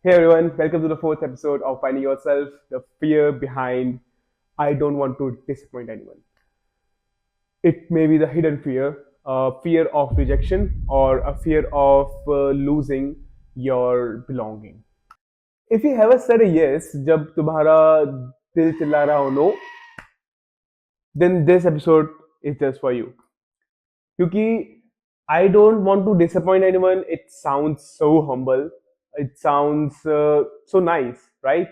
Hey everyone, welcome to the fourth episode of Finding Yourself, the fear behind I don't want to disappoint anyone. It may be the hidden fear, a fear of rejection, or a fear of losing your belonging. If you ever said a yes जब तुम्हारा दिल चिल्ला रहा हो no, then this episode is just for you. क्योंकि I don't want to disappoint anyone. It sounds so humble. It sounds so nice, right?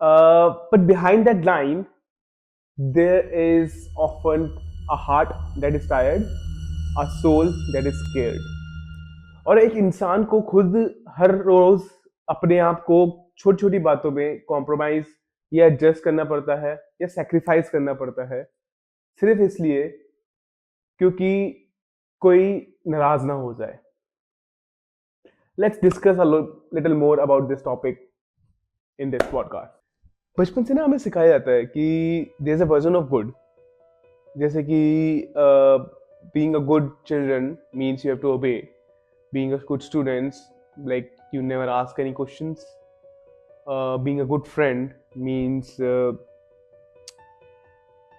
But behind that line, there is often a heart that is tired, a soul that is scared. और एक इंसान को खुद हर रोज अपने आप को छोटी छोटी बातों में कॉम्प्रोमाइज या एडजस्ट करना पड़ता है या सेक्रीफाइस करना पड़ता है सिर्फ इसलिए क्योंकि कोई नाराज ना हो जाए. Let's discuss a little more about this topic in this podcast. बचपन से ना हमें सिखाया जाता है कि there is a version of good. जैसे कि being a good children means you have to obey. Being a good students, like you never ask any questions. Being a good friend means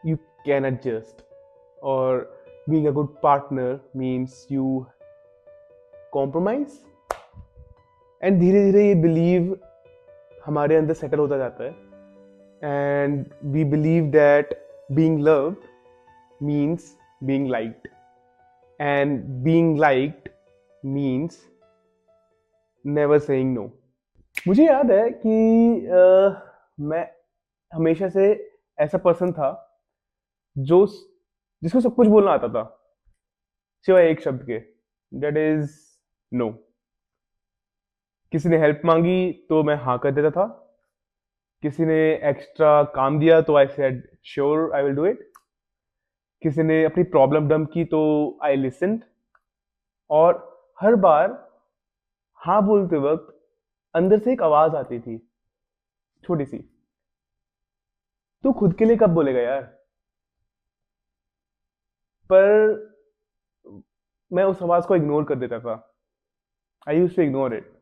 you can adjust. Or being a good partner means you compromise. And धीरे धीरे ये believe हमारे अंदर settle होता जाता है. And we believe that being loved means being liked, and being liked means never saying no. मुझे याद है कि मैं हमेशा से ऐसा पर्सन था जो जिसको सब कुछ बोलना आता था सिवाय एक शब्द के, दैट इज नो. किसी ने हेल्प मांगी तो मैं हाँ कर देता था. किसी ने एक्स्ट्रा काम दिया तो I said sure I will do it. किसी ने अपनी प्रॉब्लम डंप की तो आई लिसन्ड. और हर बार हाँ बोलते वक्त अंदर से एक आवाज आती थी छोटी सी, तू खुद के लिए कब बोलेगा यार. पर मैं उस आवाज को इग्नोर कर देता था. आई यूज टू इग्नोर इट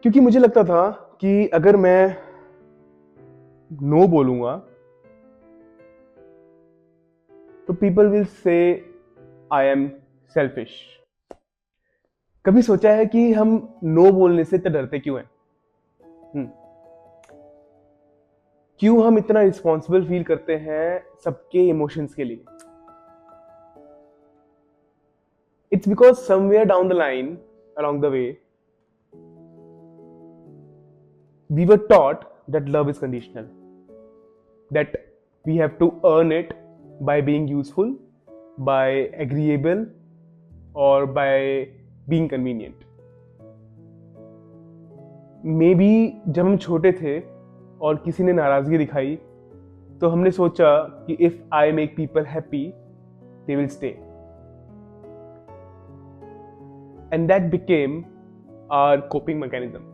क्योंकि मुझे लगता था कि अगर मैं नो बोलूंगा तो people will say I am selfish. कभी सोचा है कि हम नो बोलने से इतना डरते क्यों हैं? क्यों हम इतना रिस्पॉन्सिबल फील करते हैं सबके इमोशंस के लिए? It's because somewhere down the line along the way we were taught that love is conditional, that we have to earn it by being useful, by agreeable, or by being convenient. Maybe जब हम छोटे थे और किसी ने नाराजगी दिखाई तो हमने सोचा कि if I make people happy they will stay, and that became our coping mechanism.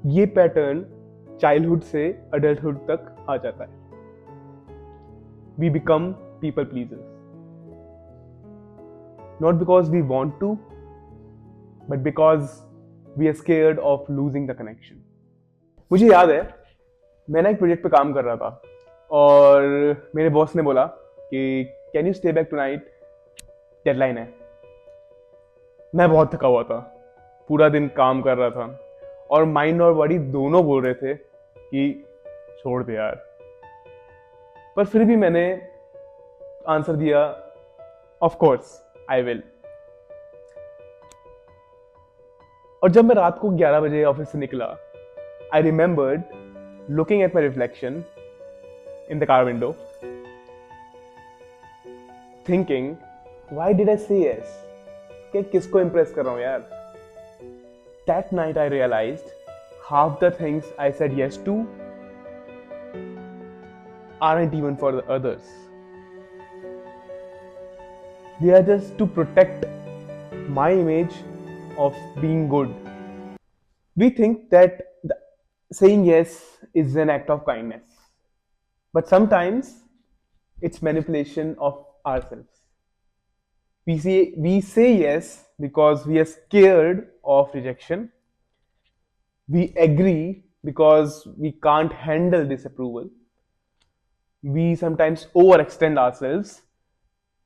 ये पैटर्न चाइल्डहुड से अडल्टहुड तक आ जाता है. We become people pleasers, not because we want to but because we are scared of losing the connection. मुझे याद है मैं ना एक प्रोजेक्ट पे काम कर रहा था और मेरे बॉस ने बोला कि can you stay back tonight, deadline है. मैं बहुत थका हुआ था, पूरा दिन काम कर रहा था और माइंड और बॉडी दोनों बोल रहे थे कि छोड़ दे यार. पर फिर भी मैंने आंसर दिया ऑफ कोर्स आई विल. और जब मैं रात को 11 बजे ऑफिस से निकला, I remembered looking at my reflection in the car window, thinking why did I से यस, कि किसको इंप्रेस कर रहा हूं यार. That night I realized half the things I said yes to aren't even for the others. They are just to protect my image of being good. We think that saying yes is an act of kindness, but sometimes it's manipulation of ourselves. we say yes because we are scared of rejection. We agree because we can't handle disapproval. We sometimes overextend ourselves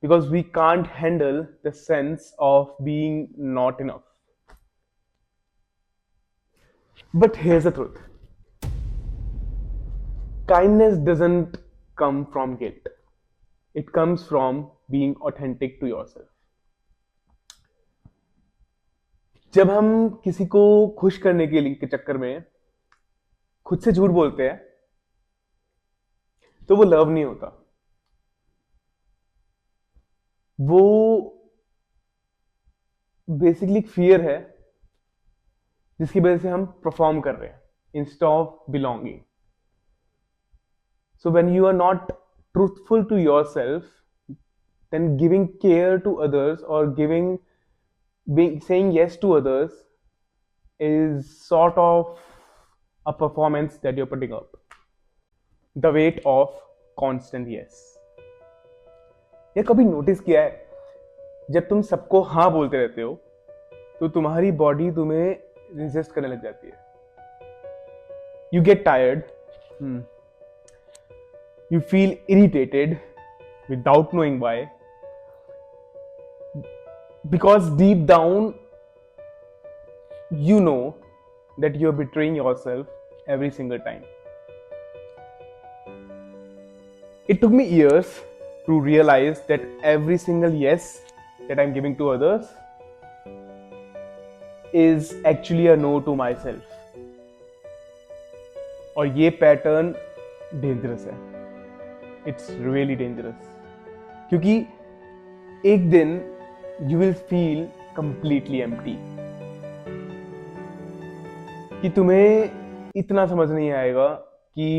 because we can't handle the sense of being not enough. But here's the truth: kindness doesn't come from guilt, it comes from being authentic to yourself. जब हम किसी को खुश करने के चक्कर में खुद से झूठ बोलते हैं तो वो लव नहीं होता, वो बेसिकली फियर है जिसकी वजह से हम परफॉर्म कर रहे हैं instead of belonging. So when you are not truthful to yourself, then giving care to others or saying yes to others is sort of a performance that you're putting up. The weight of constant yes. ये कभी notice किया है जब तुम सबको हाँ बोलते रहते हो तो तुम्हारी बॉडी तुम्हें रेजिस्ट करने लग जाती है. You get tired, you feel irritated without knowing why, because deep down you know that you're betraying yourself every single time. It took me years to realize that every single yes that I'm giving to others is actually a no to myself. और ये pattern dangerous है. It's really dangerous, क्योंकि एक दिन you will feel completely empty. कि तुम्हें इतना समझ नहीं आएगा कि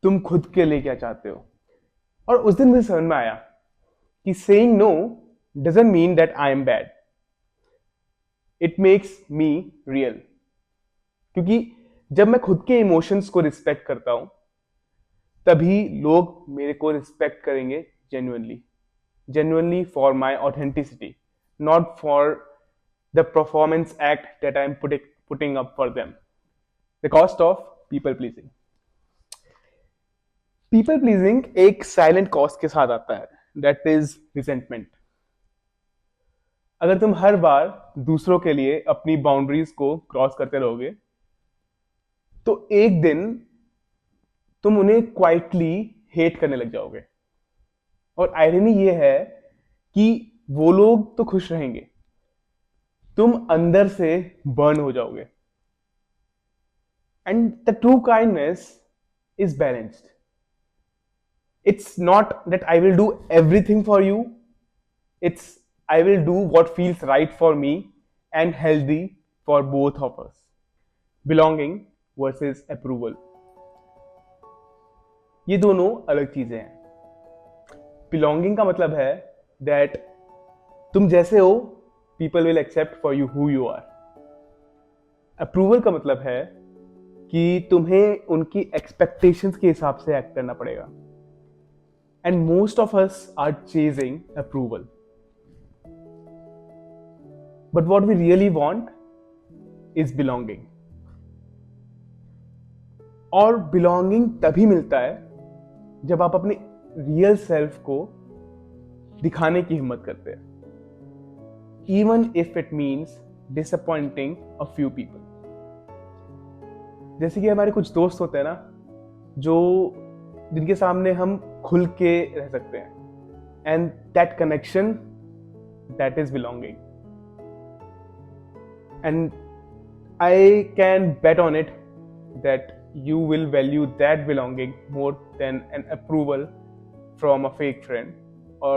तुम खुद के लिए क्या चाहते हो. और उस दिन मुझे समझ में आया कि saying no doesn't mean that I am bad. It makes me real. क्योंकि जब मैं खुद के इमोशंस को रिस्पेक्ट करता हूं तभी लोग मेरे को रिस्पेक्ट करेंगे genuinely for my authenticity, not for the performance act that I'm putting up for them. The cost of people pleasing. People pleasing एक silent cost के साथ आता है, that is resentment. अगर तुम हर बार दूसरों के लिए अपनी बाउंड्रीज को क्रॉस करते रहोगे तो एक दिन तुम उन्हें क्वाइटली हेट करने लग जाओगे. और आयरनी ये है कि वो लोग तो खुश रहेंगे, तुम अंदर से बर्न हो जाओगे. And the true kindness is balanced. It's not that I will do everything for you, it's I will do what feels right for me and healthy for both of us. Belonging versus approval, ये दोनों अलग चीजें हैं. Belonging का मतलब है that तुम जैसे हो people will accept for you who you are. Approval का मतलब है कि तुम्हें उनकी एक्सपेक्टेशंस के हिसाब से एक्ट करना पड़ेगा. And most of us are chasing approval, but what we really want is belonging. और बिलोंगिंग तभी मिलता है जब आप अपने रियल सेल्फ को दिखाने की हिम्मत करते हैं, even if it means disappointing a few people. जैसे कि हमारे कुछ दोस्त होते हैं ना, जो जिनके सामने हम खुल के रह सकते हैं, and that connection, that is belonging. And I can bet on it that you will value that belonging more than an approval from a fake friend or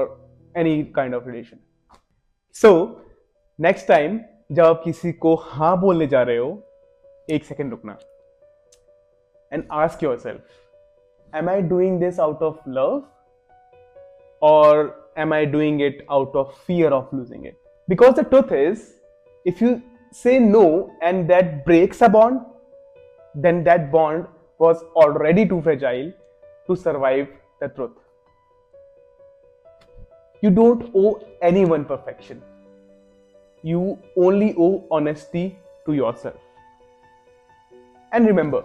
any kind of relation. So next time जब आप किसी को हाँ बोलने जा रहे हो, एक सेकेंड रुकना and ask yourself, am I doing this out of love or am I doing it out of fear of losing it? Because the truth is, if you say no and that breaks a bond, then that bond was already too fragile to survive the truth. You don't owe anyone perfection. You only owe honesty to yourself. And remember,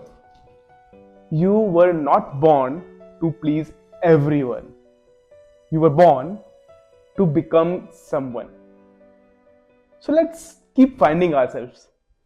you were not born to please everyone. You were born to become someone. So let's keep finding ourselves.